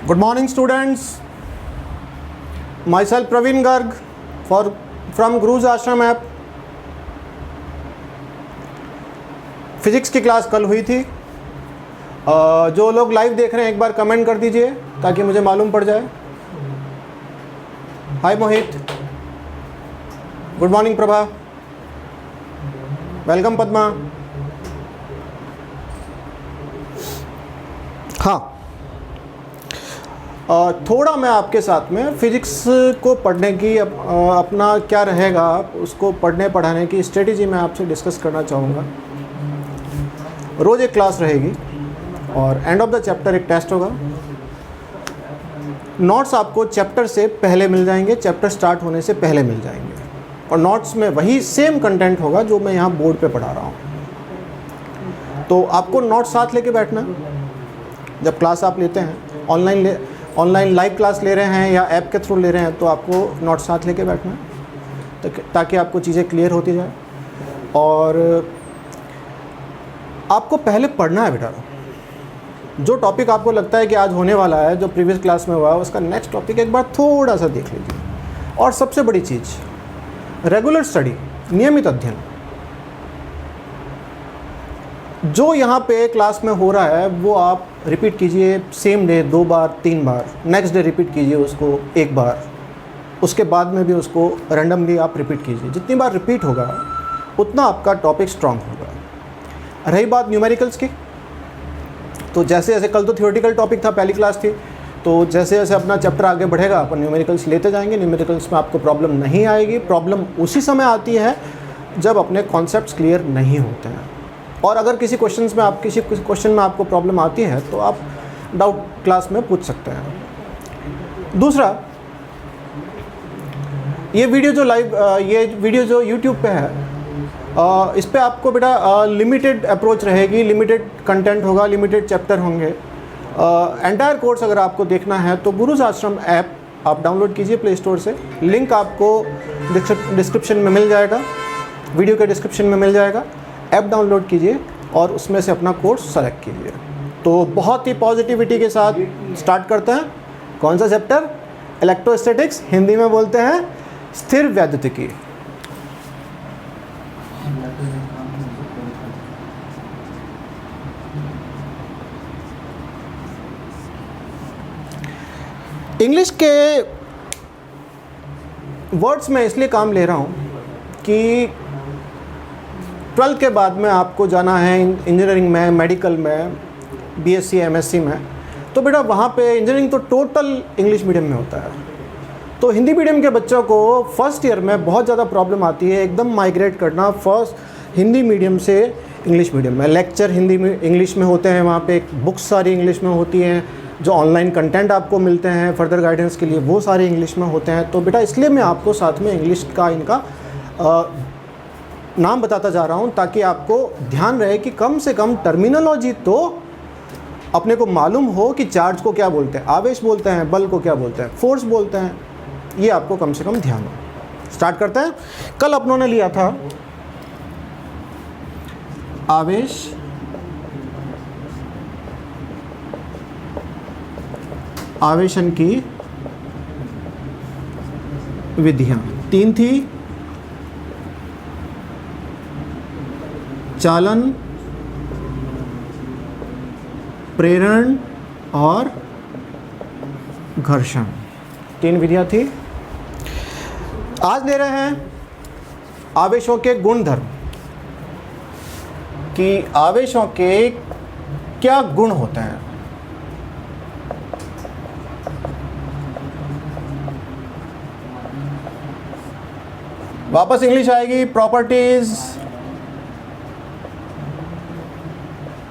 Good morning, students. Myself Praveen Garg from Guru's Ashram app. Physics की class कल हुई थी। जो लोग लाइव देख रहे हैं एक बार कमेंट कर दीजिए ताकि मुझे मालूम पड़ जाए। Hi Mohit, good morning Prabha, welcome Padma. हाँ, थोड़ा मैं आपके साथ में फिजिक्स को पढ़ने की अपना क्या रहेगा उसको पढ़ने पढ़ाने की स्ट्रेटेजी मैं आपसे डिस्कस करना चाहूँगा। रोज़ एक क्लास रहेगी और एंड ऑफ द चैप्टर एक टेस्ट होगा। नोट्स आपको चैप्टर से पहले मिल जाएंगे, चैप्टर स्टार्ट होने से पहले मिल जाएंगे और नोट्स में वही सेम कंटेंट होगा जो मैं यहाँ बोर्ड पे पढ़ा रहा हूँ। तो आपको नोट्स साथ लेके बैठना। जब क्लास आप लेते हैं, ऑनलाइन लाइव क्लास ले रहे हैं या ऐप के थ्रू ले रहे हैं, तो आपको नोट्स साथ लेके बैठना ताकि आपको चीज़ें क्लियर होती जाए। और आपको पहले पढ़ना है बेटा। जो टॉपिक आपको लगता है कि आज होने वाला है, जो प्रीवियस क्लास में हुआ, उसका नेक्स्ट टॉपिक एक बार थोड़ा सा देख लीजिए। और सबसे बड़ी चीज़, रेगुलर स्टडी, नियमित अध्ययन। जो यहाँ पे क्लास में हो रहा है वो आप रिपीट कीजिए सेम डे 2 बार 3 बार, नेक्स्ट डे रिपीट कीजिए उसको 1 बार, उसके बाद में भी उसको रैंडमली आप रिपीट कीजिए। जितनी बार रिपीट होगा उतना आपका टॉपिक स्ट्रांग होगा। रही बात न्यूमेरिकल्स की, तो जैसे जैसे कल तो थियोरेटिकल टॉपिक था, पहली क्लास थी, तो जैसे जैसे अपना चैप्टर आगे बढ़ेगा अपन न्यूमेरिकल्स लेते जाएंगे। न्यूमेरिकल्स में आपको प्रॉब्लम नहीं आएगी। प्रॉब्लम उसी समय आती है जब अपने कॉन्सेप्ट्स क्लियर नहीं होते हैं। और अगर किसी क्वेश्चन में आपको प्रॉब्लम आती है तो आप डाउट क्लास में पूछ सकते हैं। दूसरा, ये वीडियो जो यूट्यूब पे है, इस पे आपको बेटा लिमिटेड अप्रोच रहेगी, लिमिटेड कंटेंट होगा, लिमिटेड चैप्टर होंगे। एंटायर कोर्स अगर आपको देखना है तो गुरुज आश्रम ऐप आप डाउनलोड कीजिए प्ले स्टोर से। लिंक आपको डिस्क्रिप्शन में मिल जाएगा, वीडियो के डिस्क्रिप्शन में मिल जाएगा। ऐप डाउनलोड कीजिए और उसमें से अपना कोर्स सेलेक्ट कीजिए। तो बहुत ही पॉजिटिविटी के साथ स्टार्ट करते हैं। कौन सा चैप्टर? इलेक्ट्रोस्टैटिक्स, हिंदी में बोलते हैं स्थिर वैद्युतिकी। इंग्लिश के वर्ड्स में इसलिए काम ले रहा हूँ कि 12th के बाद में आपको जाना है इंजीनियरिंग में, मेडिकल में, बीएससी एमएससी में, तो बेटा वहाँ पे इंजीनियरिंग तो टोटल इंग्लिश मीडियम में होता है। तो हिंदी मीडियम के बच्चों को फर्स्ट ईयर में बहुत ज़्यादा प्रॉब्लम आती है एकदम माइग्रेट करना हिंदी मीडियम से इंग्लिश मीडियम में। लेक्चर हिंदी में इंग्लिश में होते हैं, वहाँ पे बुक्स सारी इंग्लिश में होती हैं, जो ऑनलाइन कंटेंट आपको मिलते हैं फर्दर गाइडेंस के लिए वो सारे इंग्लिश में होते हैं। तो बेटा इसलिए मैं आपको साथ में इंग्लिश का इनका नाम बताता जा रहा हूँ ताकि आपको ध्यान रहे कि कम से कम टर्मिनोलॉजी तो अपने को मालूम हो कि चार्ज को क्या बोलते हैं, आवेश बोलते हैं, बल को क्या बोलते हैं, फोर्स बोलते हैं। ये आपको कम से कम ध्यान हो। स्टार्ट करते हैं। कल अपनों ने लिया था आवेश, आवेशन की विधियां 3 थी: चालन, प्रेरण और घर्षण। 3 विधियां थी। आज ले रहे हैं आवेशों के गुणधर्म, कि आवेशों के क्या गुण होते हैं। वापस इंग्लिश आएगी। Properties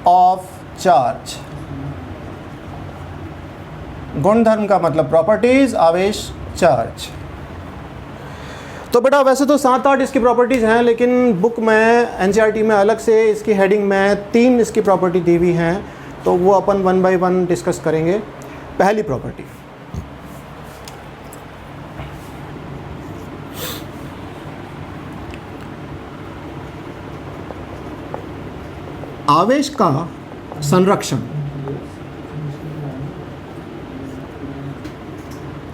of charge. गुणधर्म का मतलब प्रॉपर्टीज, आवेश, चार्ज। तो बेटा वैसे तो 7-8 इसकी प्रॉपर्टीज़ हैं, लेकिन बुक में एनसीईआरटी में अलग से इसकी हेडिंग में 3 इसकी प्रॉपर्टी दी हुई हैं, तो वो अपन 1 बाय 1 डिस्कस करेंगे। पहली प्रॉपर्टी, आवेश का संरक्षण।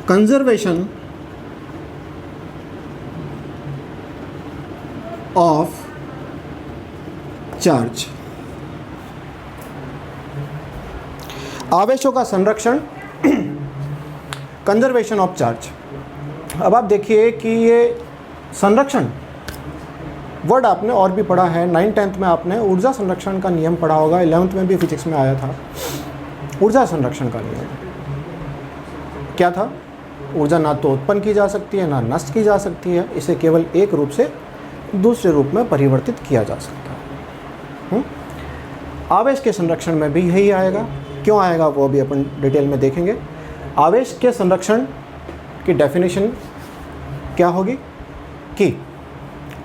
कंजर्वेशन ऑफ चार्ज, आवेशों का संरक्षण, कंजर्वेशन ऑफ चार्ज। अब आप देखिए कि ये संरक्षण वर्ड आपने और भी पढ़ा है, 9th-10th में आपने ऊर्जा संरक्षण का नियम पढ़ा होगा, 11th में भी फिजिक्स में आया था। ऊर्जा संरक्षण का नियम क्या था? ऊर्जा ना तो उत्पन्न की जा सकती है ना नष्ट की जा सकती है, इसे केवल एक रूप से दूसरे रूप में परिवर्तित किया जा सकता है। आवेश के संरक्षण में भी यही आएगा। क्यों आएगा वो भी अपन डिटेल में देखेंगे। आवेश के संरक्षण की डेफिनेशन क्या होगी कि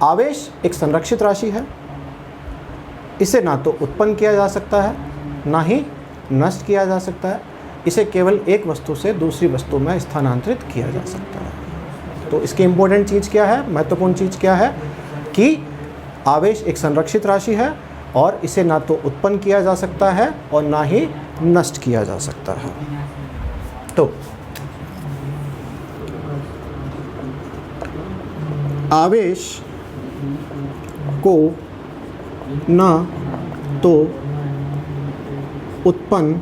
आवेश एक संरक्षित राशि है, इसे ना तो उत्पन्न किया जा सकता है ना ही नष्ट किया जा सकता है, इसे केवल एक वस्तु से दूसरी वस्तु में स्थानांतरित किया जा सकता है। तो इसकी इम्पोर्टेंट चीज़ क्या है, महत्वपूर्ण चीज़ क्या है कि आवेश एक संरक्षित राशि है और इसे ना तो उत्पन्न किया जा सकता है और ना ही नष्ट किया जा सकता है। तो आवेश को ना तो उत्पन्न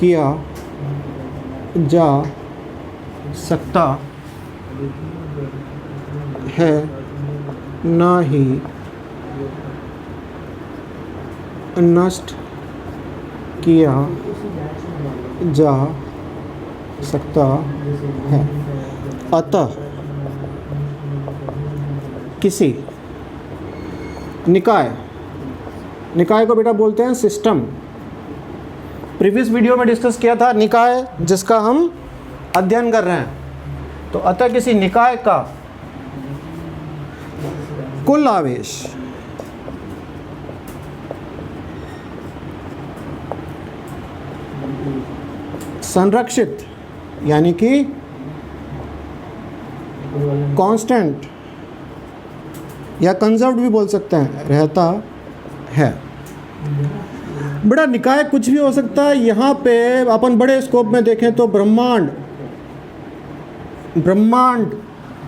किया जा सकता है ना ही नष्ट किया जा सकता है। अतः किसी निकाय को बेटा बोलते हैं सिस्टम। प्रीवियस वीडियो में डिस्कस किया था निकाय जिसका हम अध्ययन कर रहे हैं। तो अतः किसी निकाय का कुल आवेश संरक्षित यानी कि कांस्टेंट या कंजर्व्ड भी बोल सकते हैं रहता है। बड़ा निकाय कुछ भी हो सकता है। यहाँ पे अपन बड़े स्कोप में देखें तो ब्रह्मांड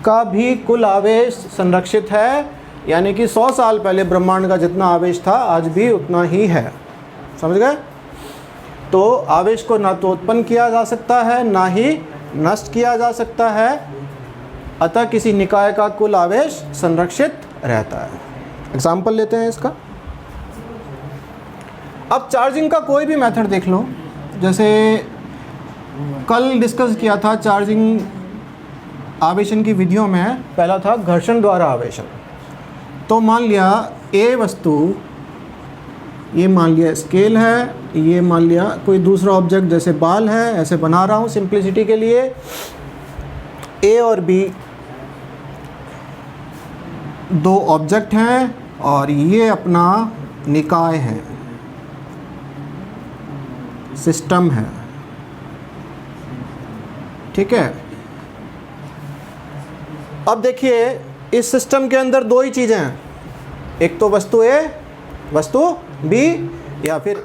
का भी कुल आवेश संरक्षित है, यानी कि 100 साल पहले ब्रह्मांड का जितना आवेश था आज भी उतना ही है। समझ गए? तो आवेश को ना तो उत्पन्न किया जा सकता है ना ही नष्ट किया जा सकता है, अतः किसी निकाय का कुल आवेश संरक्षित रहता है। एग्जाम्पल लेते हैं इसका। अब चार्जिंग का कोई भी मेथड देख लो, जैसे कल डिस्कस किया था चार्जिंग आवेशन की विधियों में, पहला था घर्षण द्वारा आवेशन। तो मान लिया ए वस्तु, ये मान लिया स्केल है, ये मान लिया कोई दूसरा ऑब्जेक्ट जैसे बाल है, ऐसे बना रहा हूँ सिंप्लिसिटी के लिए। ए और बी दो ऑब्जेक्ट हैं और ये अपना निकाय है, सिस्टम है। ठीक है। अब देखिए इस सिस्टम के अंदर दो ही चीज़ें हैं, एक तो वस्तु ए वस्तु बी, या फिर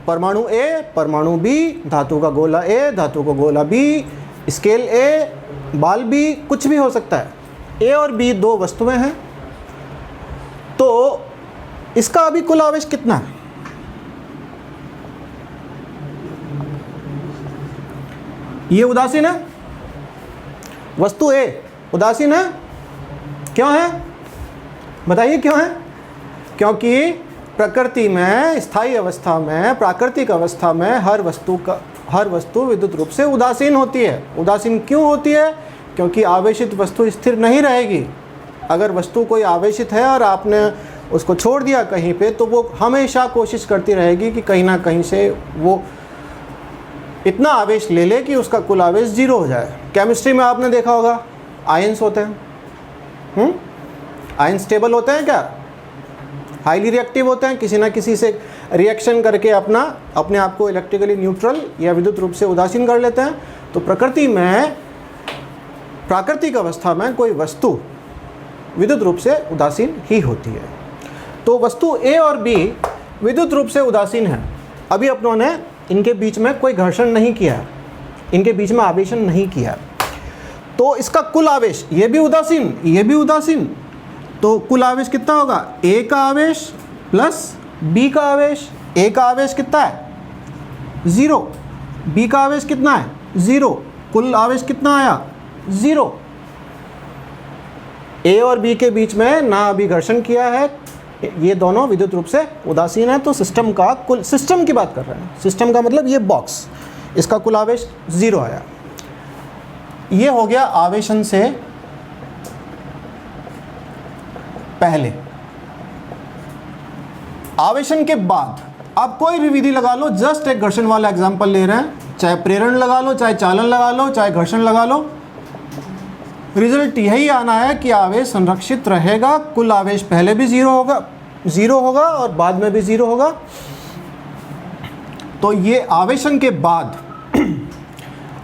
परमाणु ए परमाणु बी, धातु का गोला ए धातु का गोला बी, स्केल ए बाल बी, कुछ भी हो सकता है। ए और बी दो वस्तुएं हैं। तो इसका अभी कुल आवेश कितना है? ये उदासीन है, वस्तु ए उदासीन है। क्यों है बताइए क्यों है? क्योंकि प्रकृति में, स्थायी अवस्था में, प्राकृतिक अवस्था में हर वस्तु विद्युत रूप से उदासीन होती है। उदासीन क्यों होती है? क्योंकि आवेशित वस्तु स्थिर नहीं रहेगी। अगर वस्तु कोई आवेशित है और आपने उसको छोड़ दिया कहीं पे, तो वो हमेशा कोशिश करती रहेगी कि कहीं ना कहीं से वो इतना आवेश ले ले कि उसका कुल आवेश 0 हो जाए। केमिस्ट्री में आपने देखा होगा आयंस होते हैं। आयंस स्टेबल होते हैं क्या? हाईली रिएक्टिव होते हैं, किसी ना किसी से रिएक्शन करके अपने आप को इलेक्ट्रिकली न्यूट्रल या विद्युत रूप से उदासीन कर लेते हैं। तो प्रकृति में, प्राकृतिक अवस्था में कोई वस्तु विद्युत रूप से उदासीन ही होती है। तो वस्तु ए और बी विद्युत रूप से उदासीन है। अभी अपनों ने इनके बीच में कोई घर्षण नहीं किया है, इनके बीच में आवेशन नहीं किया। तो इसका कुल आवेश, ये भी उदासीन, ये भी उदासीन, तो कुल आवेश कितना होगा? ए का आवेश प्लस बी का आवेश। ए का आवेश कितना है? 0। बी का आवेश कितना है? 0। कुल आवेश कितना आया? 0। ए और बी के बीच में ना अभी घर्षण किया है, ये दोनों विद्युत रूप से उदासीन है। तो सिस्टम का कुल, सिस्टम की बात कर रहे हैं, सिस्टम का मतलब ये बॉक्स, इसका कुल आवेश 0 आया। ये हो गया आवेशन से पहले। आवेशन के बाद आप कोई भी विधि लगा लो, जस्ट एक घर्षण वाला एग्जांपल ले रहे हैं, चाहे प्रेरण लगा लो, चाहे चालन लगा लो, चाहे घर्षण लगा लो, रिजल्ट यही आना है कि आवेश संरक्षित रहेगा। कुल आवेश पहले भी 0 होगा और बाद में भी 0 होगा। तो ये आवेशन के बाद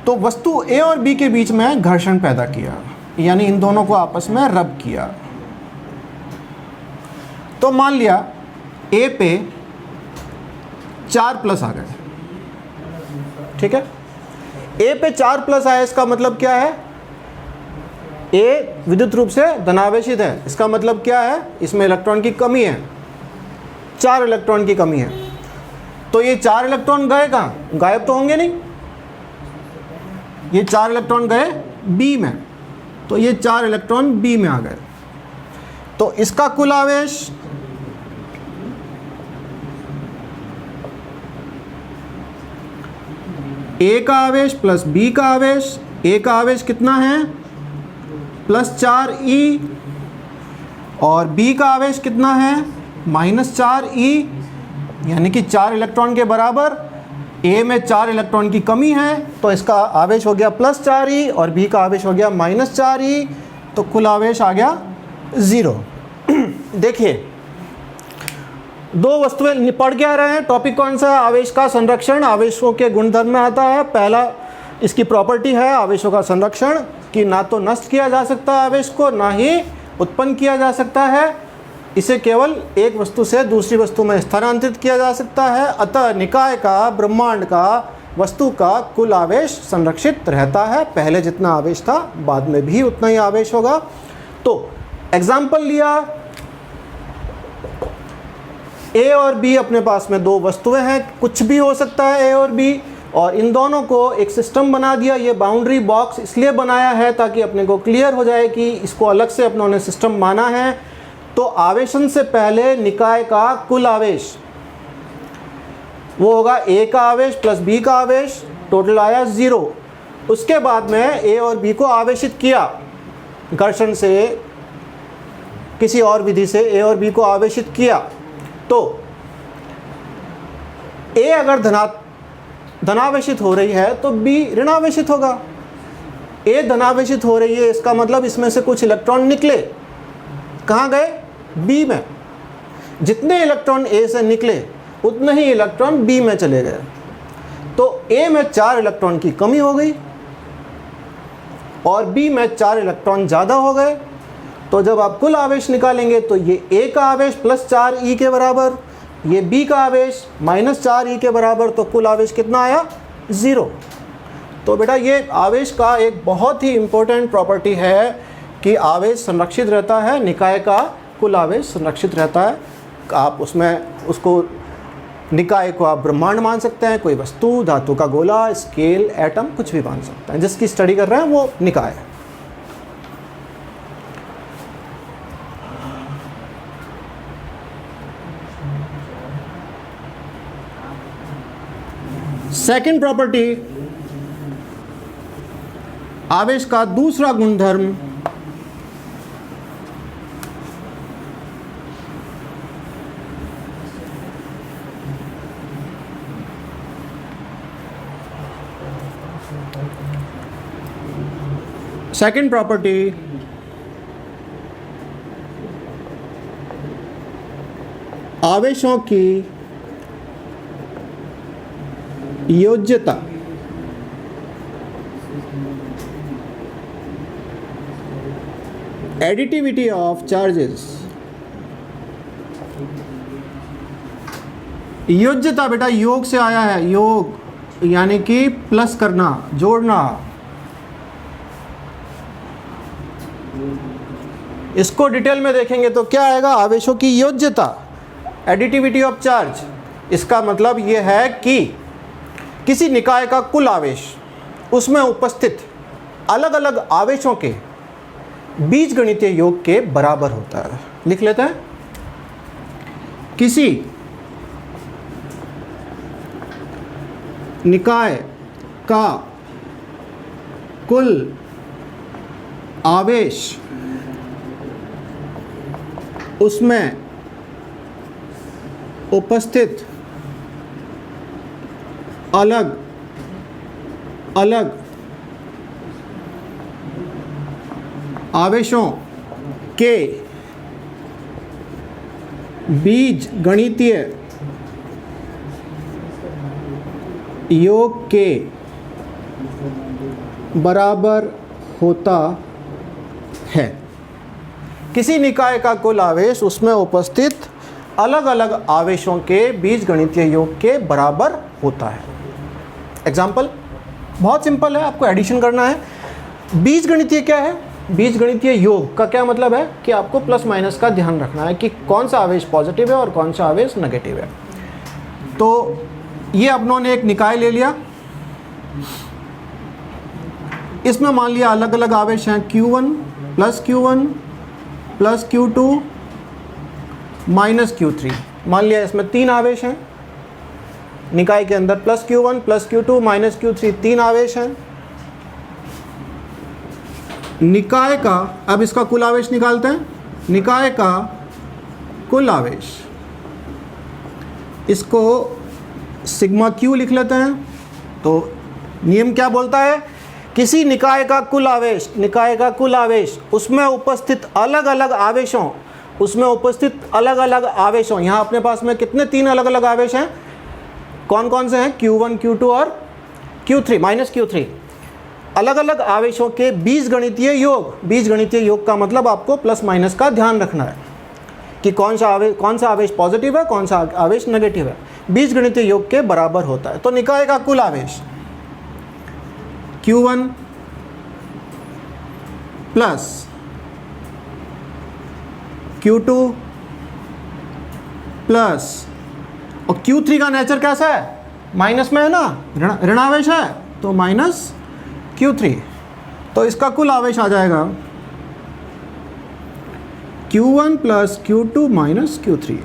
तो वस्तु ए और बी के बीच में घर्षण पैदा किया, यानी इन दोनों को आपस में रब किया। तो मान लिया ए पे 4+ आ गए, ठीक है। ए पे 4+ आया, इसका मतलब क्या है? ए विद्युत रूप से धनावेशित है, इसका मतलब क्या है? इसमें इलेक्ट्रॉन की कमी है, 4 इलेक्ट्रॉन की कमी है। तो ये 4 इलेक्ट्रॉन गए कहाँ? गायब तो होंगे नहीं, ये 4 इलेक्ट्रॉन गए बी में, तो ये 4 इलेक्ट्रॉन बी में आ गए। तो इसका कुल आवेश ए का आवेश प्लस बी का आवेश, ए का आवेश कितना है? +4e, और बी का आवेश कितना है? -4e, यानी कि 4 इलेक्ट्रॉन के बराबर। ए में 4 इलेक्ट्रॉन की कमी है, तो इसका आवेश हो गया +4e और बी का आवेश हो गया -4e, तो कुल आवेश आ गया 0। देखिए, दो वस्तुएं पढ़ क्या रहे हैं, टॉपिक कौन सा है? आवेश का संरक्षण, आवेशों के गुणधर्म में आता है। पहला इसकी प्रॉपर्टी है आवेशों का संरक्षण, कि ना तो नष्ट किया जा सकता है आवेश को, ना ही उत्पन्न किया जा सकता है, इसे केवल एक वस्तु से दूसरी वस्तु में स्थानांतरित किया जा सकता है। अतः निकाय का, ब्रह्मांड का, वस्तु का कुल आवेश संरक्षित रहता है। पहले जितना आवेश था बाद में भी उतना ही आवेश होगा। तो एग्जाम्पल लिया, ए और बी अपने पास में दो वस्तुएं हैं, कुछ भी हो सकता है ए और बी, और इन दोनों को एक सिस्टम बना दिया। ये बाउंड्री बॉक्स इसलिए बनाया है ताकि अपने को क्लियर हो जाए कि इसको अलग से अपनों ने सिस्टम माना है। तो आवेशन से पहले निकाय का कुल आवेश वो होगा ए का आवेश प्लस बी का आवेश, टोटल आया 0। उसके बाद में ए और बी को आवेशित किया घर्षण से, किसी और विधि से ए और बी को आवेशित किया, तो ए अगर धनावेशित हो रही है तो बी ऋणावेशित होगा। ए धनावेशित हो रही है, इसका मतलब इसमें से कुछ इलेक्ट्रॉन निकले, कहाँ गए? बी में। जितने इलेक्ट्रॉन ए से निकले उतने ही इलेक्ट्रॉन बी में चले गए, तो ए में 4 इलेक्ट्रॉन की कमी हो गई और बी में 4 इलेक्ट्रॉन ज़्यादा हो गए। तो जब आप कुल आवेश निकालेंगे तो ये ए का आवेश +4e के बराबर, ये बी का आवेश -4e के बराबर, तो कुल आवेश कितना आया? 0। तो बेटा ये आवेश का एक बहुत ही इम्पोर्टेंट प्रॉपर्टी है कि आवेश संरक्षित रहता है, निकाय का कुल आवेश संरक्षित रहता है। आप उसमें उसको निकाय को आप ब्रह्मांड मान सकते हैं, कोई वस्तु, धातु का गोला, स्केल, एटम, कुछ भी मान सकते हैं। जिसकी स्टडी कर रहे हैं वो निकाय है। सेकंड प्रॉपर्टी, आवेश का दूसरा गुणधर्म सेकंड प्रॉपर्टी आवेशों की योज्यता। Additivity of charges. योज्यता बेटा योग से आया है, योग, यानी कि प्लस करना, जोड़ना। इसको डिटेल में देखेंगे तो क्या आएगा, आवेशों की योज्यता, एडिटिविटी ऑफ चार्ज। इसका मतलब ये है कि किसी निकाय का कुल आवेश उसमें उपस्थित अलग अलग आवेशों के बीजगणितीय योग के बराबर होता है। लिख लेते हैं, किसी निकाय का कुल आवेश उसमें उपस्थित अलग अलग आवेशों के बीज गणितीय योग के बराबर होता है। किसी निकाय का कुल आवेश उसमें उपस्थित अलग अलग आवेशों के बीजगणितीय योग के बराबर होता है। एग्जाम्पल बहुत सिंपल है, आपको एडिशन करना है। बीजगणितीय क्या है, बीजगणितीय योग का क्या मतलब है कि आपको प्लस माइनस का ध्यान रखना है कि कौन सा आवेश पॉजिटिव है और कौन सा आवेश नेगेटिव है। तो ये अपनों ने एक निकाय ले लिया, इसमें मान लिया अलग अलग आवेश हैं Q1 plus Q2 minus Q3। मान लिया इसमें 3 आवेश हैं निकाय के अंदर, plus Q1 plus Q2 minus Q3, 3 आवेश हैं निकाय का। अब इसका कुल आवेश निकालते हैं, निकाय का कुल आवेश, इसको सिग्मा Q लिख लेते हैं। तो नियम क्या बोलता है, किसी निकाय का कुल आवेश, निकाय का कुल आवेश उसमें उपस्थित अलग अलग आवेशों, उसमें उपस्थित अलग अलग आवेशों, यहाँ अपने पास में कितने 3 अलग अलग आवेश हैं, कौन कौन से हैं, Q1 Q2 और Q3 माइनस Q3। अलग अलग आवेशों के बीजगणितीय योग, बीजगणितीय योग का मतलब आपको प्लस माइनस का ध्यान रखना है कि कौन सा आवेश पॉजिटिव है, कौन सा आवेश नेगेटिव है, बीजगणितीय योग के बराबर होता है। तो निकाय का कुल आवेश Q1 प्लस Q2 प्लस, और Q3 का नेचर कैसा है, माइनस में है ना, ऋणावेश है, तो माइनस Q3। तो इसका कुल आवेश आ जाएगा Q1 plus Q2 minus Q3,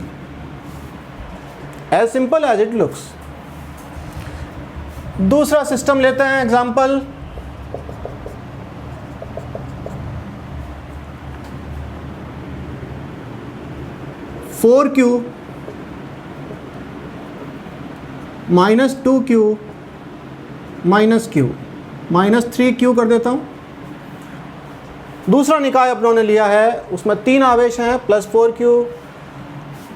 as simple as it looks. दूसरा सिस्टम लेते हैं, example (4Q minus 2Q minus Q minus 3Q कर देता हूँ। दूसरा निकाय अपनों ने लिया है, उसमें 3 आवेश हैं, plus 4Q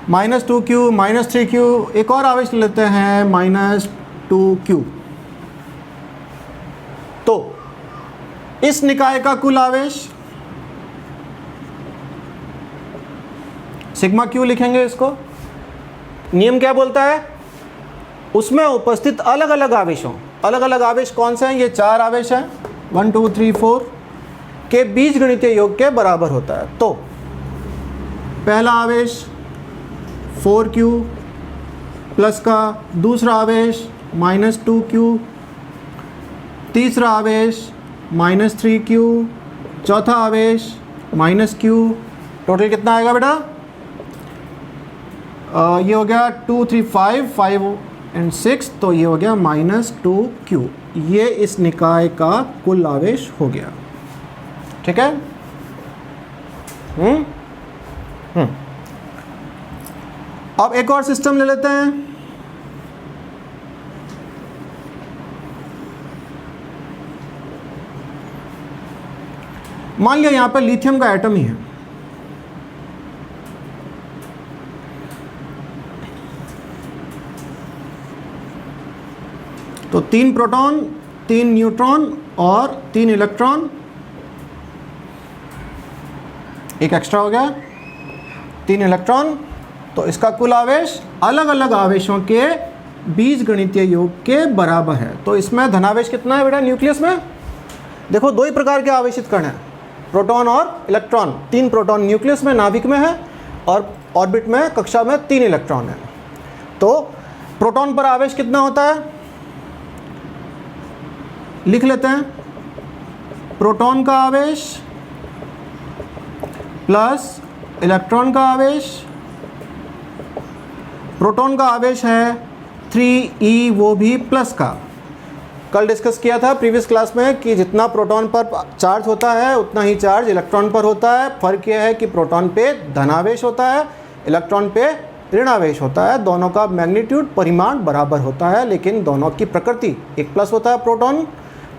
minus 2Q minus 3Q, एक और आवेश लेते हैं माइनस 2Q। तो इस निकाय का कुल आवेश सिग्मा Q लिखेंगे इसको। नियम क्या बोलता है, उसमें उपस्थित अलग अलग आवेशों, अलग अलग आवेश कौन से हैं, ये 4 आवेश हैं 1 2 3 4 के बीजगणितीय योग के बराबर होता है। तो पहला आवेश 4Q प्लस का, दूसरा आवेश माइनस 2Q, तीसरा आवेश माइनस 3Q, चौथा आवेश माइनस Q। टोटल कितना आएगा बेटा, ये हो गया 2 3 5 एंड 6, तो ये हो गया माइनस 2Q। ये इस निकाय का कुल आवेश हो गया। ठीक है, अब एक और सिस्टम ले लेते हैं। मान लिया यहां पर लिथियम का एटम ही है, तो 3 प्रोटॉन 3 न्यूट्रॉन और 3 इलेक्ट्रॉन, एक एक्स्ट्रा हो गया 3 इलेक्ट्रॉन। तो इसका कुल आवेश अलग अलग आवेशों के बीज गणितीय योग के बराबर है। तो इसमें धनावेश कितना है बेटा न्यूक्लियस में? देखो दो ही प्रकार के आवेशित कण हैं, प्रोटॉन और इलेक्ट्रॉन। 3 प्रोटॉन न्यूक्लियस में नाभिक में है और ऑर्बिट में कक्षा में 3 इलेक्ट्रॉन है। तो प्रोटॉन पर आवेश कितना होता है लिख लेते हैं, प्रोटॉन का आवेश प्लस इलेक्ट्रॉन का आवेश। प्रोटॉन का आवेश है 3e, वो भी प्लस का। कल डिस्कस किया था प्रीवियस क्लास में कि जितना प्रोटॉन पर चार्ज होता है उतना ही चार्ज इलेक्ट्रॉन पर होता है। फर्क यह है कि प्रोटॉन पे धनावेश होता है, इलेक्ट्रॉन पे ऋणावेश होता है। दोनों का मैग्नीट्यूड परिमाण बराबर होता है, लेकिन दोनों की प्रकृति, एक प्लस होता है प्रोटॉन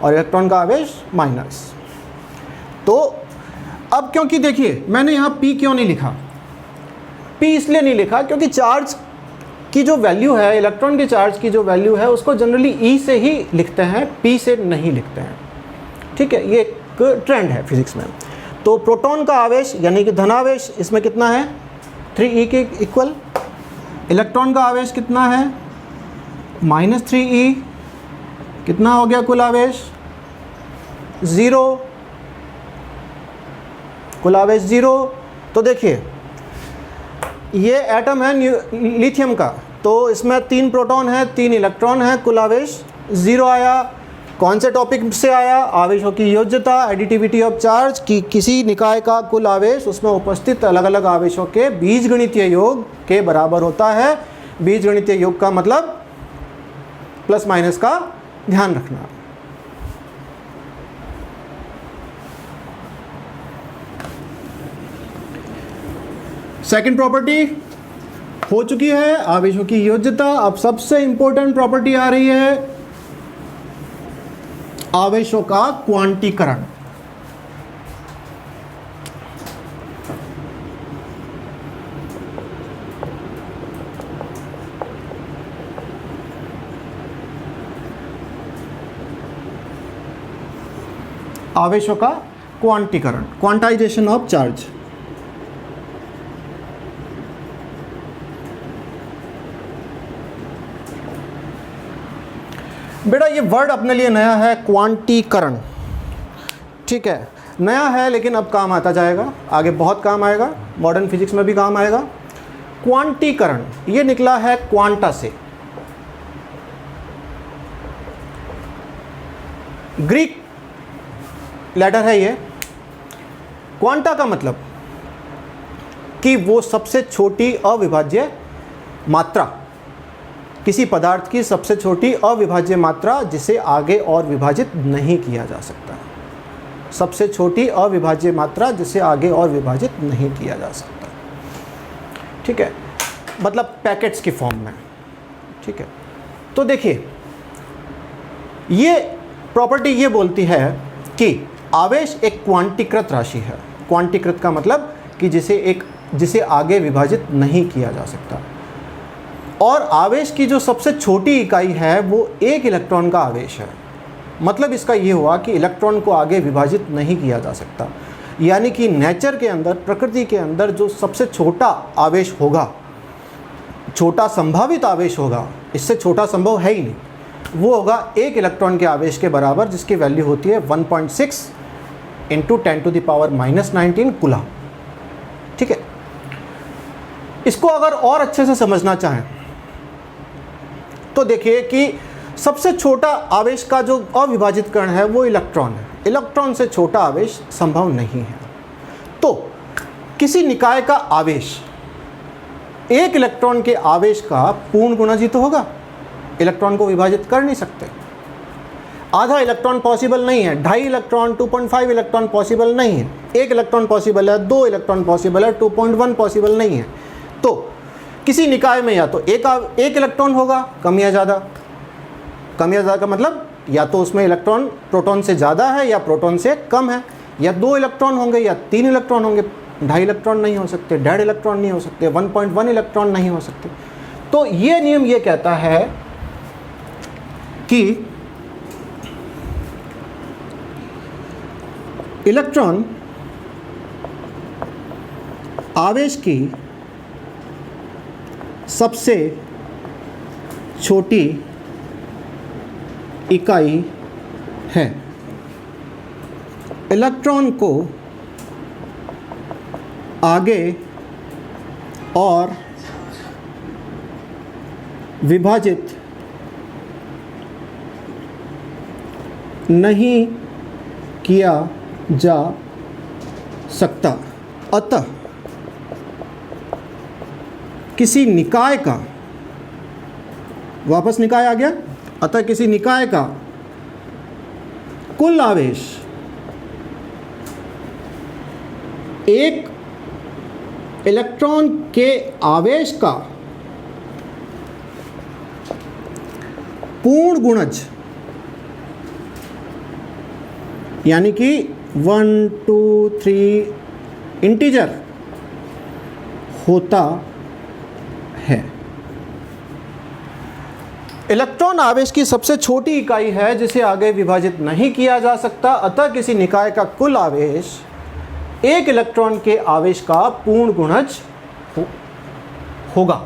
और इलेक्ट्रॉन का आवेश माइनस। तो अब क्योंकि देखिए मैंने यहाँ P क्यों नहीं लिखा, P इसलिए नहीं लिखा क्योंकि चार्ज की जो वैल्यू है, इलेक्ट्रॉन के चार्ज की जो वैल्यू है उसको जनरली E से ही लिखते हैं, P से नहीं लिखते हैं। ठीक है, ये एक ट्रेंड है फिजिक्स में। तो प्रोटॉन का आवेश यानी कि धनावेश इसमें कितना है 3e के इक्वल। इलेक्ट्रॉन का आवेश कितना है -3e। कितना हो गया कुल आवेश 0, कुल आवेश 0। तो देखिए ये एटम है लिथियम का, तो इसमें 3 प्रोटॉन है 3 इलेक्ट्रॉन है, कुल आवेश 0 आया। कौन से टॉपिक से आया? आवेशों की योज्यता, एडिटिविटी ऑफ चार्ज की किसी निकाय का कुल आवेश उसमें उपस्थित अलग अलग आवेशों के बीजगणितीय योग के बराबर होता है। बीजगणितीय योग का मतलब प्लस माइनस का ध्यान रखना। सेकंड प्रॉपर्टी हो चुकी है आवेशों की योज्यता। अब सबसे इंपॉर्टेंट प्रॉपर्टी आ रही है आवेशों का क्वांटीकरण। आवेशों का क्वांटीकरण, क्वांटाइजेशन ऑफ चार्ज। बेटा ये वर्ड अपने लिए नया है, क्वांटीकरण। ठीक है, नया है लेकिन अब काम आता जाएगा, आगे बहुत काम आएगा, मॉडर्न फिजिक्स में भी काम आएगा। क्वांटीकरण ये निकला है क्वांटा से, ग्रीक लेटर है ये। क्वांटा का मतलब कि वो सबसे छोटी अविभाज्य मात्रा, किसी पदार्थ की सबसे छोटी अविभाज्य मात्रा जिसे आगे और विभाजित नहीं किया जा सकता। सबसे छोटी अविभाज्य मात्रा जिसे आगे और विभाजित नहीं किया जा सकता। ठीक है, मतलब पैकेट्स की फॉर्म में। ठीक है, तो देखिए ये प्रॉपर्टी ये बोलती है कि आवेश एक क्वांटीकृत राशि है। क्वांटीकृत का मतलब कि जिसे आगे विभाजित नहीं किया जा सकता। और आवेश की जो सबसे छोटी इकाई है वो 1 इलेक्ट्रॉन का आवेश है। मतलब इसका ये हुआ कि इलेक्ट्रॉन को आगे विभाजित नहीं किया जा सकता। यानी कि नेचर के अंदर, प्रकृति के अंदर जो सबसे छोटा आवेश होगा, छोटा संभावित आवेश होगा, इससे छोटा संभव है ही नहीं, वो होगा 1 इलेक्ट्रॉन के आवेश के बराबर, जिसकी वैल्यू होती है 1.6 × 10⁻⁻19 कूलम। ठीक है, इसको अगर और अच्छे से समझना चाहें तो देखिए कि सबसे छोटा आवेश का जो अविभाजित कण है वो इलेक्ट्रॉन है। इलेक्ट्रॉन से छोटा आवेश संभव नहीं है। तो किसी निकाय का आवेश 1 इलेक्ट्रॉन के आवेश का पूर्ण गुणज ही तो होगा। इलेक्ट्रॉन को विभाजित कर नहीं सकते। आधा इलेक्ट्रॉन पॉसिबल नहीं है, 2.5 इलेक्ट्रॉन, 2.5 इलेक्ट्रॉन पॉसिबल नहीं है, 1 इलेक्ट्रॉन पॉसिबल है, 2 इलेक्ट्रॉन पॉसिबल है, 2.1 पॉसिबल नहीं है। तो किसी निकाय में या तो एक इलेक्ट्रॉन होगा, कम या ज़्यादा। कम या ज़्यादा का मतलब या तो उसमें इलेक्ट्रॉन प्रोटॉन से ज़्यादा है या प्रोटॉन से कम है, या 2 इलेक्ट्रॉन होंगे या 3 इलेक्ट्रॉन होंगे। 2.5 इलेक्ट्रॉन नहीं हो सकते, 1.5 इलेक्ट्रॉन नहीं हो सकते, 1.1 इलेक्ट्रॉन नहीं हो सकते। तो ये नियम ये कहता है कि इलेक्ट्रॉन आवेश की सबसे छोटी इकाई है। इलेक्ट्रॉन को आगे और विभाजित नहीं किया जा सकता, अतः किसी निकाय का, वापस निकाय आ गया, अतः किसी निकाय का कुल आवेश एक इलेक्ट्रॉन के आवेश का पूर्ण गुणज, यानी कि 1 2 3 इंटीजर होता है। इलेक्ट्रॉन आवेश की सबसे छोटी इकाई है जिसे आगे विभाजित नहीं किया जा सकता, अतः किसी निकाय का कुल आवेश एक इलेक्ट्रॉन के आवेश का पूर्ण गुणज होगा।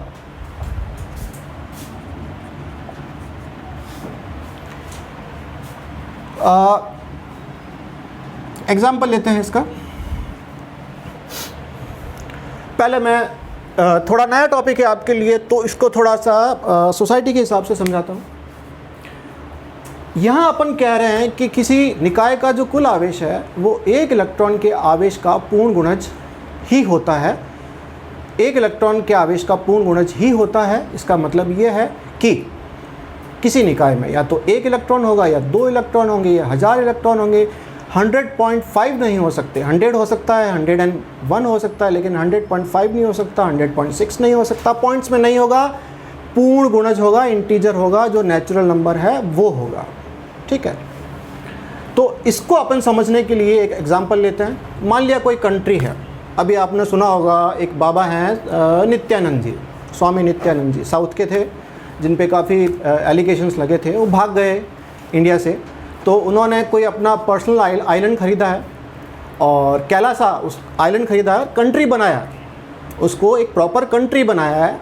एग्जाम्पल लेते हैं इसका। पहले मैं थोड़ा नया टॉपिक है आपके लिए, तो इसको थोड़ा सा सोसाइटी के हिसाब से समझाता हूँ। यहाँ अपन कह रहे हैं कि किसी निकाय का जो कुल आवेश है वो एक इलेक्ट्रॉन के आवेश का पूर्ण गुणज ही होता है। एक इलेक्ट्रॉन के आवेश का पूर्ण गुणज ही होता है। इसका मतलब ये है कि किसी निकाय में या तो एक इलेक्ट्रॉन होगा या 2 इलेक्ट्रॉन होंगे या 1000 इलेक्ट्रॉन होंगे। 100.5 नहीं हो सकते, 100 हो सकता है, 101 हो सकता है, लेकिन 100.5 नहीं हो सकता, 100.6 नहीं हो सकता। पॉइंट्स में नहीं होगा, पूर्ण गुणज होगा, इंटीजर होगा, जो नेचुरल नंबर है वो होगा। ठीक है, तो इसको अपन समझने के लिए एक एग्जांपल लेते हैं। मान लिया कोई कंट्री है, अभी आपने सुना होगा एक बाबा हैं नित्यानंद जी, स्वामी नित्यानंद जी, साउथ के थे, जिन पे काफ़ी एलिगेशंस लगे थे। वो भाग गए इंडिया से, तो उन्होंने कोई अपना पर्सनल आइलैंड ख़रीदा है और कैलासा उस आइलैंड ख़रीदा है, कंट्री बनाया, उसको एक प्रॉपर कंट्री बनाया है,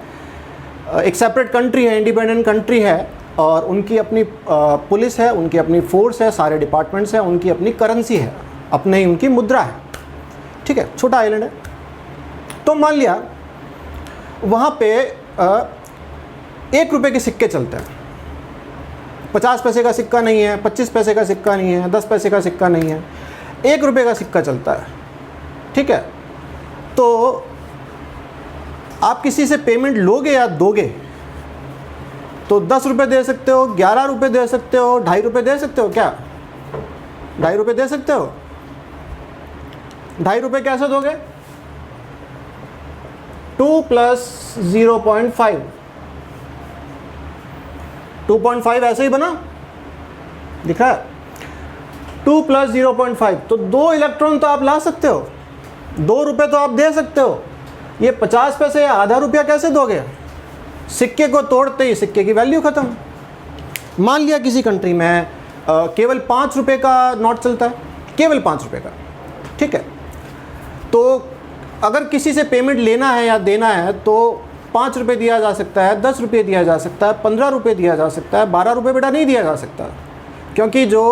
एक सेपरेट कंट्री है, इंडिपेंडेंट कंट्री है, और उनकी अपनी पुलिस है, उनकी अपनी फोर्स है, सारे डिपार्टमेंट्स हैं, उनकी अपनी करेंसी है, अपने ही उनकी मुद्रा है। ठीक है, छोटा आइलैंड है। तो मान लिया वहाँ पे 1 रुपये के सिक्के चलते हैं। 50 पैसे का सिक्का नहीं है, 25 पैसे का सिक्का नहीं है, 10 पैसे का सिक्का नहीं है, 1 रुपये का सिक्का चलता है। ठीक है, तो आप किसी से पेमेंट लोगे या दोगे तो 10 रुपये दे सकते हो, 11 रुपये दे सकते हो, 2.5 रुपये दे सकते हो। क्या 2.5 रुपये दे सकते हो? 2.5 रुपये कैसे दोगे? 2 + 0.5, 2.5 ऐसे ही बना, दिख रहा है? 2 + 0.5, तो 2 इलेक्ट्रॉन तो आप ला सकते हो, 2 रुपये तो आप दे सकते हो। ये 50 पैसे या आधा रुपया कैसे दोगे? सिक्के को तोड़ते ही सिक्के की वैल्यू ख़त्म। मान लिया किसी कंट्री में केवल 5 रुपये का नोट चलता है, केवल 5 रुपये का। ठीक है, तो अगर किसी से पेमेंट लेना है या देना है तो 5 रुपये दिया जा सकता है, 10 रुपये दिया जा सकता है, 15 रुपये दिया जा सकता है, 12 रुपये बेटा नहीं दिया जा सकता, क्योंकि जो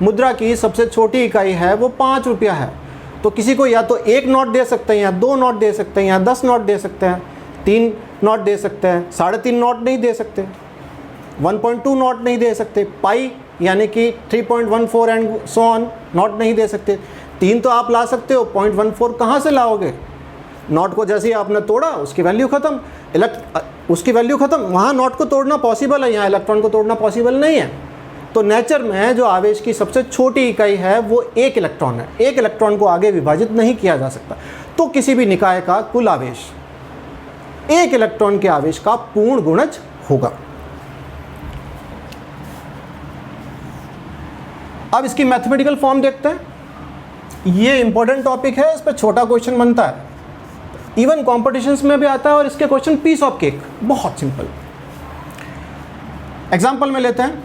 मुद्रा की सबसे छोटी इकाई है वो 5 रुपया है। तो किसी को या तो 1 नोट दे सकते हैं, या 2 नोट दे सकते हैं, या 10 नोट दे सकते हैं, 3 नोट दे सकते हैं, 3.5 नोट नहीं दे सकते, 1.2 नोट नहीं दे सकते, पाई यानी कि 3.14 एंड सो ऑन नोट नहीं दे सकते। 3 तो आप ला सकते हो, 0.14 कहाँ से लाओगे? नोट को जैसे ही आपने तोड़ा उसकी वैल्यू ख़त्म, उसकी वैल्यू ख़त्म। वहाँ नोट को तोड़ना पॉसिबल है, यहाँ इलेक्ट्रॉन को तोड़ना पॉसिबल नहीं है। तो नेचर में जो आवेश की सबसे छोटी इकाई है वो 1 इलेक्ट्रॉन है। 1 इलेक्ट्रॉन को आगे विभाजित नहीं किया जा सकता। तो किसी भी निकाय का कुल आवेश 1 इलेक्ट्रॉन के आवेश का पूर्ण गुणज होगा। अब इसकी मैथमेटिकल फॉर्म देखते हैं। ये इंपॉर्टेंट टॉपिक है, इस पर छोटा क्वेश्चन बनता है, इवन कॉम्पिटिशन्स में भी आता है, और इसके क्वेश्चन पीस ऑफ केक, बहुत सिंपल। एग्जाम्पल में लेते हैं,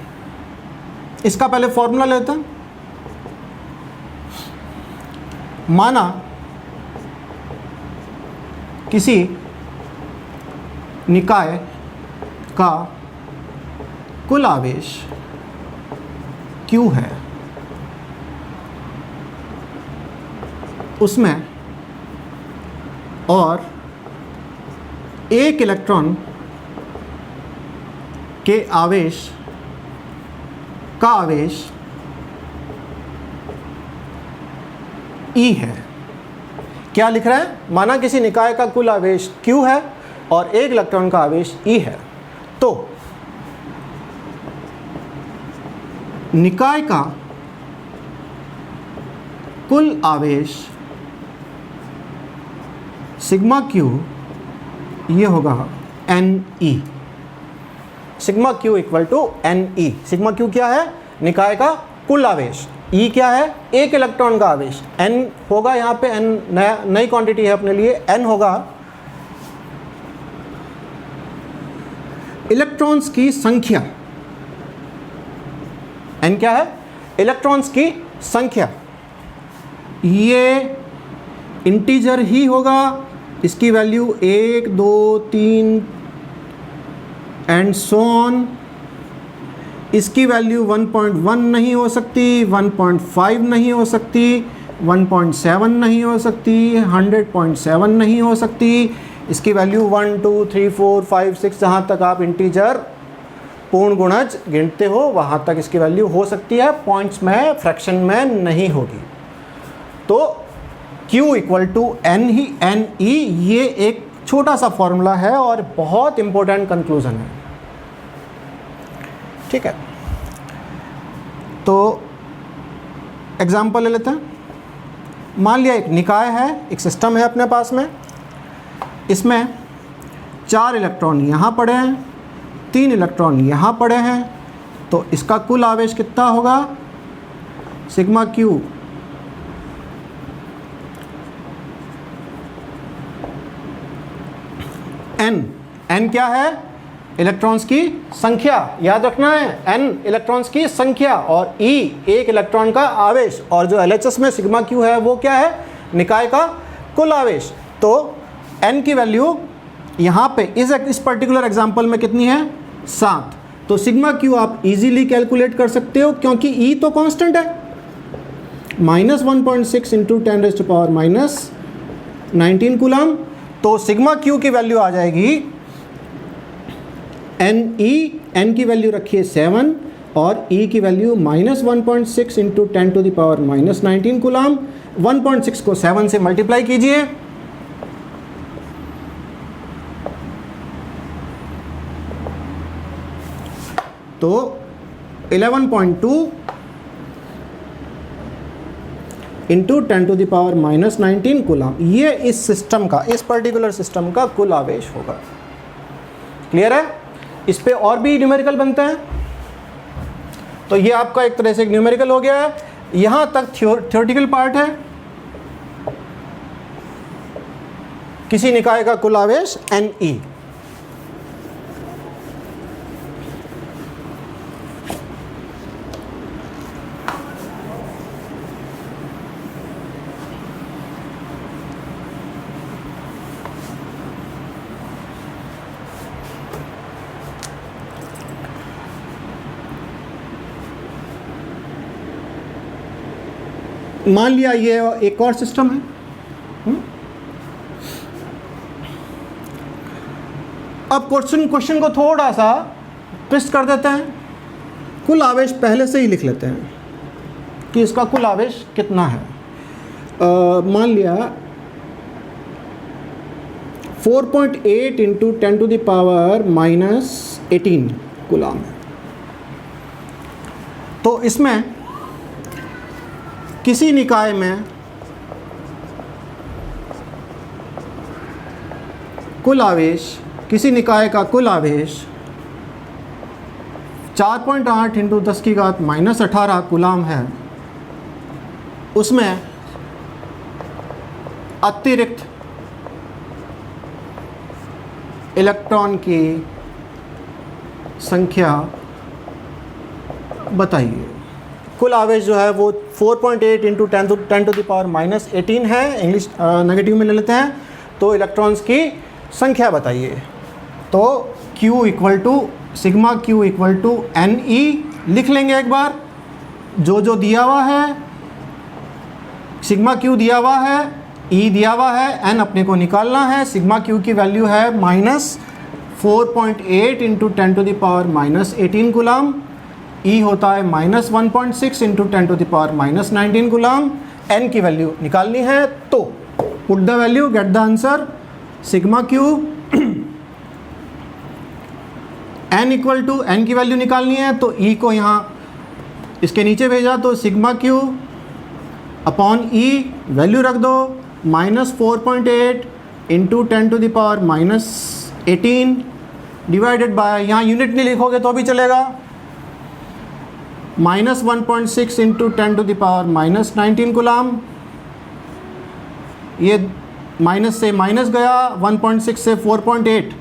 इसका पहले फॉर्मूला लेते हैं। माना किसी निकाय का कुल आवेश Q है उसमें और एक इलेक्ट्रॉन के आवेश का आवेश E है। क्या लिख रहा है? माना किसी निकाय का कुल आवेश Q है और एक इलेक्ट्रॉन का आवेश E है, तो निकाय का कुल आवेश सिग्मा Q ये होगा Ne। Sigma Q equal to Ne। Sigma Q क्या है? निकाय का कुल आवेश। E क्या है? एक इलेक्ट्रॉन का आवेश। N होगा यहाँ पे, N नई क्वांटिटी है अपने लिए, N होगा इलेक्ट्रॉन्स की संख्या। N क्या है? इलेक्ट्रॉन्स की संख्या। ये इंटीजर ही होगा, इसकी वैल्यू 1 2 3 एंड सो ऑन। इसकी वैल्यू 1.1 नहीं हो सकती, 1.5 नहीं हो सकती, 1.7 नहीं हो सकती, 100.7 नहीं हो सकती। इसकी वैल्यू 1 2 3 4 5 6 जहाँ तक आप इंटीजर पूर्ण गुणज गिनते हो वहाँ तक इसकी वैल्यू हो सकती है, पॉइंट्स में, फ्रैक्शन में नहीं होगी। तो Q इक्वल टू N ही Ne, ये एक छोटा सा फॉर्मूला है और बहुत इंपॉर्टेंट कंक्लूजन है। ठीक है, तो एग्जाम्पल ले लेते हैं। मान लिया एक निकाय है, एक सिस्टम है अपने पास में, इसमें 4 इलेक्ट्रॉन यहाँ पड़े हैं, 3 इलेक्ट्रॉन यहाँ पड़े हैं, तो इसका कुल आवेश कितना होगा? सिग्मा Q N क्या है? इलेक्ट्रॉन्स की संख्या, याद रखना है, N इलेक्ट्रॉन्स की संख्या, और E एक इलेक्ट्रॉन का आवेश, और जो LHS में सिग्मा Q है वो क्या है? निकाय का कुल आवेश। तो N की वैल्यू यहाँ पे इस पर्टिकुलर एग्जांपल में कितनी है? 7। तो सिग्मा Q आप इजीली कैलकुलेट कर सकते हो क्योंकि E तो कांस्टेंट है, -1.6 इंटू 10⁻⁻19 कूलम। तो सिग्मा Q की वैल्यू आ जाएगी Ne, N की वैल्यू रखिए 7 और E की वैल्यू -1.6 इंटू 10⁻⁻19 कूलम। 1.6 को 7 से मल्टीप्लाई कीजिए, तो 11.2 इंटू 10⁻⁻19 कूलम, ये इस सिस्टम का, इस पर्टिकुलर सिस्टम का कुल आवेश होगा। क्लियर है? इस पे और भी न्यूमेरिकल बनते हैं, तो ये आपका एक तरह से न्यूमेरिकल हो गया है। यहाँ तक थ्योरेटिकल पार्ट है। किसी निकाय का कुल आवेश Ne। मान लिया ये एक और सिस्टम है, अब क्वेश्चन को थोड़ा सा ट्विस्ट कर देते हैं। कुल आवेश पहले से ही लिख लेते हैं कि इसका कुल आवेश कितना है। मान लिया 4.8 इंटू 10⁻⁻18 कूलम है। तो इसमें किसी निकाय में कुल आवेश, किसी निकाय का कुल आवेश 4.8 इंटू 10⁻⁻18 कूलम है। उसमें अतिरिक्त इलेक्ट्रॉन की संख्या बताइए। कुल आवेश जो है वो 4.8 इंटू 10⁻⁻18 है, इंग्लिश नेगेटिव में ले लेते हैं। तो इलेक्ट्रॉन्स की संख्या बताइए। तो Q equal to sigma Q equal to N E लिख लेंगे एक बार, जो दिया हुआ है, सिग्मा Q दिया हुआ है, E दिया हुआ है, N अपने को निकालना है। सिग्मा Q की वैल्यू है -4.8 into 10 to the power -18 coulomb, E होता है -1.6 into 10 to the power -19 coulomb. N की वैल्यू निकालनी है, तो put the value, get the answer. Sigma Q N equal to, N की वैल्यू निकालनी है तो E को यहाँ इसके नीचे भेजा, तो sigma Q upon E value रख दो, -4.8 into 10 to the power -18 divided by, यहाँ यूनिट नहीं लिखोगे तो भी चलेगा, -1.6 into 10 to the power -19 coulomb. ये माइनस से माइनस गया, 1.6 से 4.8,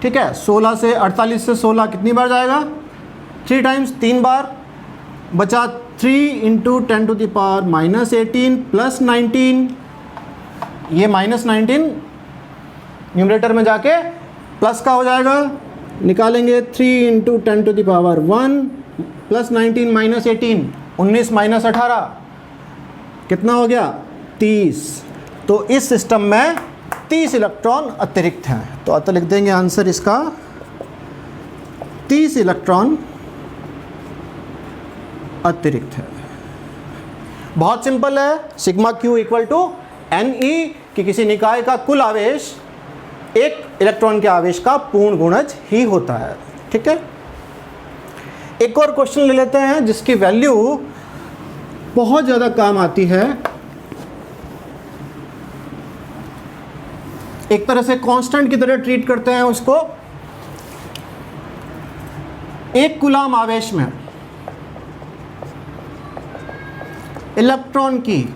ठीक है। 16 से 48 से 16 कितनी बार जाएगा? 3 टाइम्स, 3 बार। बचा 3 into 10 to the power -18 plus 19, ये -19 न्यूमरेटर में जाके प्लस का हो जाएगा, निकालेंगे 3 into 10 to the power 1 plus 19 minus 18, 19 minus 18 कितना हो गया? 30। तो इस सिस्टम में 30 इलेक्ट्रॉन अतिरिक्त हैं, तो अतः लिख देंगे आंसर इसका 30 इलेक्ट्रॉन अतिरिक्त है। बहुत सिंपल है, sigma Q equal to N E, कि किसी निकाय का कुल आवेश एक इलेक्ट्रॉन के आवेश का पूर्ण गुणज ही होता है, ठीक है। एक और क्वेश्चन ले लेते हैं जिसकी वैल्यू बहुत ज़्यादा काम आती है, एक तरह से कांस्टेंट की तरह ट्रीट करते हैं उसको। एक कूलम आवेश में इलेक्ट्रॉन की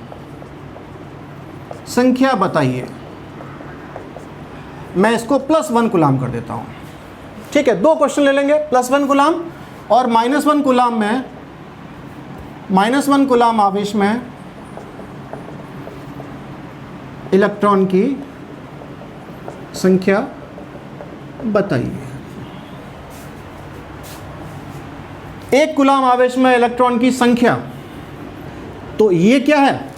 संख्या बताइए। मैं इसको +1 कूलम कर देता हूं, ठीक है। 2 क्वेश्चन ले लेंगे, +1 कूलम और -1 कूलम में, -1 कूलम आवेश में इलेक्ट्रॉन की संख्या बताइए। एक कूलम आवेश में इलेक्ट्रॉन की संख्या, तो ये क्या है?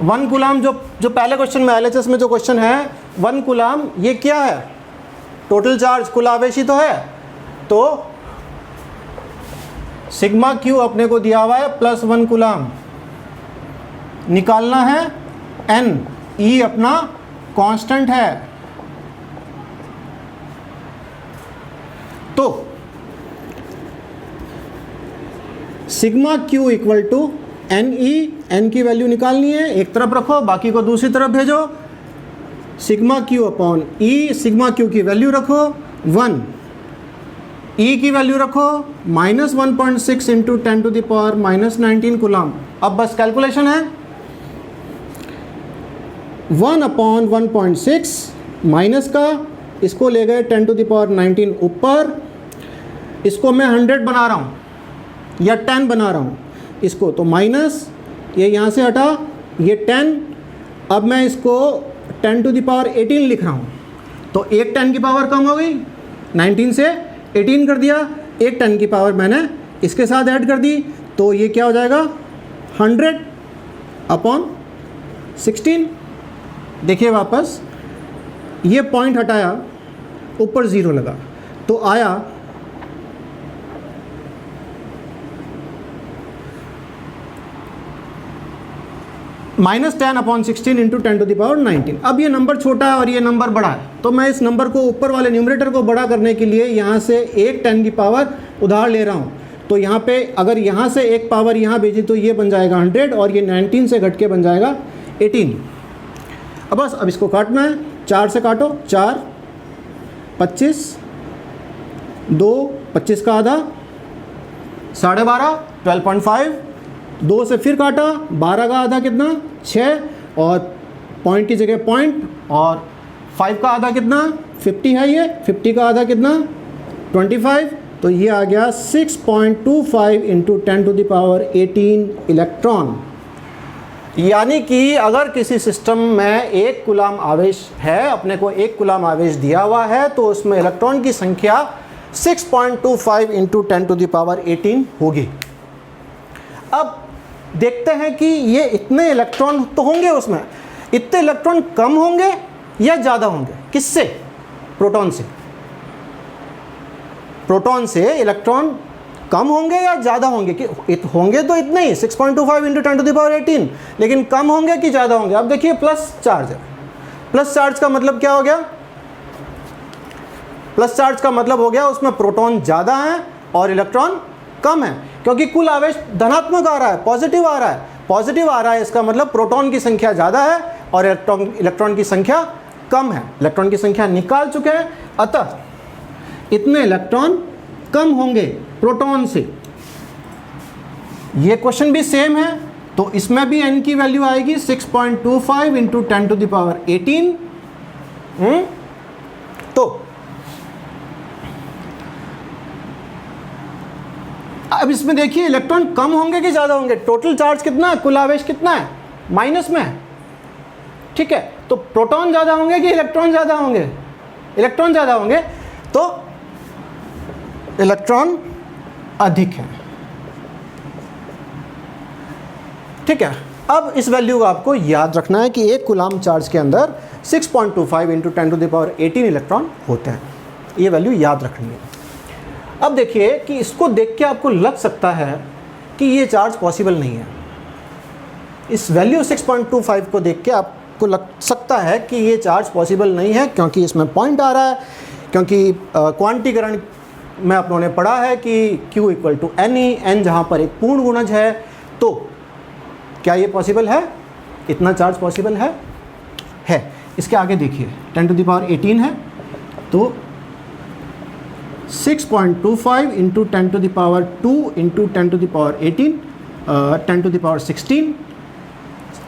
1 कूलम, जो पहले क्वेश्चन में LHS में जो क्वेश्चन है 1 कूलम, ये क्या है? टोटल चार्ज, कुल आवेश ही तो है। तो सिग्मा Q अपने को दिया हुआ है +1 कूलम, निकालना है N, E अपना कांस्टेंट है। तो sigma Q equal to N E, N की वैल्यू निकालनी है, एक तरफ रखो, बाकी को दूसरी तरफ भेजो। Sigma Q upon E, sigma Q की वैल्यू रखो 1, E की वैल्यू रखो -1.6 into 10 to the power -19 coulomb. अब बस कैलकुलेशन है, 1 अपॉन 1.6 माइनस का, इसको ले गए 10 टू द पावर 19 ऊपर, इसको मैं 100 बना रहा हूँ या 10 बना रहा हूँ, इसको तो माइनस, ये यहाँ से हटा, ये 10, अब मैं इसको 10 टू द पावर 18 लिख रहा हूँ, तो एक 10 की पावर कम हो गई, 19 से 18 कर दिया, एक 10 की पावर मैंने इसके साथ ऐड कर दी, तो ये क्या हो जाएगा? 100 अपॉन 16। देखिए वापस, ये पॉइंट हटाया, ऊपर 0 लगा, तो आया -10 upon 16 into 10 to the power 19। अब ये नंबर छोटा है और ये नंबर बड़ा है, तो मैं इस नंबर को, ऊपर वाले न्यूमरेटर को बड़ा करने के लिए यहाँ से एक 10 की पावर उधार ले रहा हूँ। तो यहाँ पे अगर यहाँ से एक पावर यहाँ भेजी तो ये बन जाएगा 100 और ये 19 से घट के बन जाएगा 18। अब बस अब इसको काटना है, 4 से काटो, 4 25, 2 25 का आधा 12.5 12.5, 2 से फिर काटा, 12 का आधा कितना 6, और पॉइंट की जगह पॉइंट, और 5 का आधा कितना 50 है, ये 50 का आधा कितना 25, तो ये आ गया 6.25 into 10 to the power 18 electron. यानी कि अगर किसी सिस्टम में 1 कूलम आवेश है, अपने को 1 कूलम आवेश दिया हुआ है, तो उसमें इलेक्ट्रॉन की संख्या 6.25 इंटू 10⁻18 होगी। अब देखते हैं कि ये इतने इलेक्ट्रॉन तो होंगे, उसमें इतने इलेक्ट्रॉन कम होंगे या ज़्यादा होंगे? किससे? प्रोटॉन से। प्रोटॉन से इलेक्ट्रॉन कम होंगे या ज़्यादा होंगे? कि होंगे तो इतने ही 6.25 इंटू 10⁻18, लेकिन कम होंगे कि ज़्यादा होंगे? अब देखिए प्लस चार्ज है। प्लस चार्ज का मतलब क्या हो गया? प्लस चार्ज का मतलब हो गया उसमें प्रोटॉन ज़्यादा हैं और इलेक्ट्रॉन कम है, क्योंकि कुल आवेश धनात्मक आ रहा है, पॉजिटिव आ रहा है। पॉजिटिव आ रहा है, इसका मतलब प्रोटॉन की संख्या ज़्यादा है और इलेक्ट्रॉन की संख्या कम है। इलेक्ट्रॉन की संख्या निकाल चुके हैं, अतः इतने इलेक्ट्रॉन कम होंगे प्रोटॉन से। ये क्वेश्चन भी सेम है, तो इसमें भी n की वैल्यू आएगी 6.25 इंटू 10⁻18। तो अब इसमें देखिए इलेक्ट्रॉन कम होंगे कि ज़्यादा होंगे? टोटल चार्ज कितना है, कुल आवेश कितना है? माइनस में है, ठीक है। तो प्रोटॉन ज़्यादा होंगे कि इलेक्ट्रॉन ज़्यादा होंगे? इलेक्ट्रॉन ज़्यादा होंगे, तो इलेक्ट्रॉन अधिक है, ठीक है। अब इस वैल्यू को आपको याद रखना है कि 1 कूलम चार्ज के अंदर 6.25 इंटू 10⁻18 इलेक्ट्रॉन होते हैं। ये वैल्यू याद रखनी है। अब देखिए कि इसको देख के आपको लग सकता है कि ये चार्ज पॉसिबल नहीं है। इस वैल्यू 6.25 को देख के आपको लग सकता है कि ये चार्ज पॉसिबल नहीं है, क्योंकि इसमें पॉइंट आ रहा है, क्योंकि क्वांटीकरण में अपनों ने पढ़ा है कि Q = Ne, n जहाँ पर एक पूर्ण गुणज है। तो क्या ये पॉसिबल है? इतना चार्ज पॉसिबल है? इसके आगे देखिए 10⁻18 है, तो 6.25 इंटू 10⁻2 इंटू 10⁻18 10⁻16।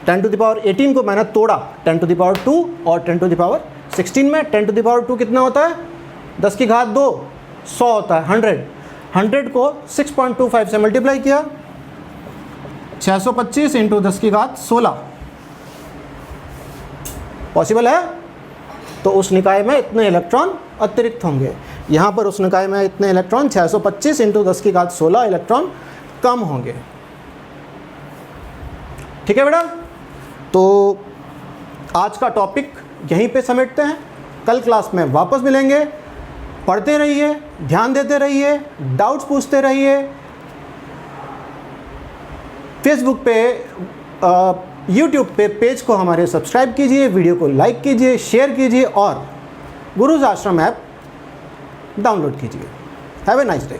10⁻18 को मैंने तोड़ा 10⁻2 और 10⁻16 में। 10⁻2 कितना होता है? 10 की घात 2, 100 होता है, 100 को 6.25 से मल्टीप्लाई किया, 625 इंटू 10 की घात 16। पॉसिबल है? तो उस निकाय में इतने इलेक्ट्रॉन अतिरिक्त होंगे। यहाँ पर उस निकाय में इतने इलेक्ट्रॉन 625 इंटू 10 की घात 16 इलेक्ट्रॉन कम होंगे, ठीक है बेटा। तो आज का टॉपिक यहीं पे समेटते हैं। कल क्लास में वापस मिलेंगे। पढ़ते रहिए, ध्यान देते रहिए, डाउट्स पूछते रहिए। फेसबुक पे, यूट्यूब पे पेज को हमारे सब्सक्राइब कीजिए, वीडियो को लाइक कीजिए, शेयर कीजिए और गुरुज आश्रम ऐप डाउनलोड कीजिए। Have a nice day.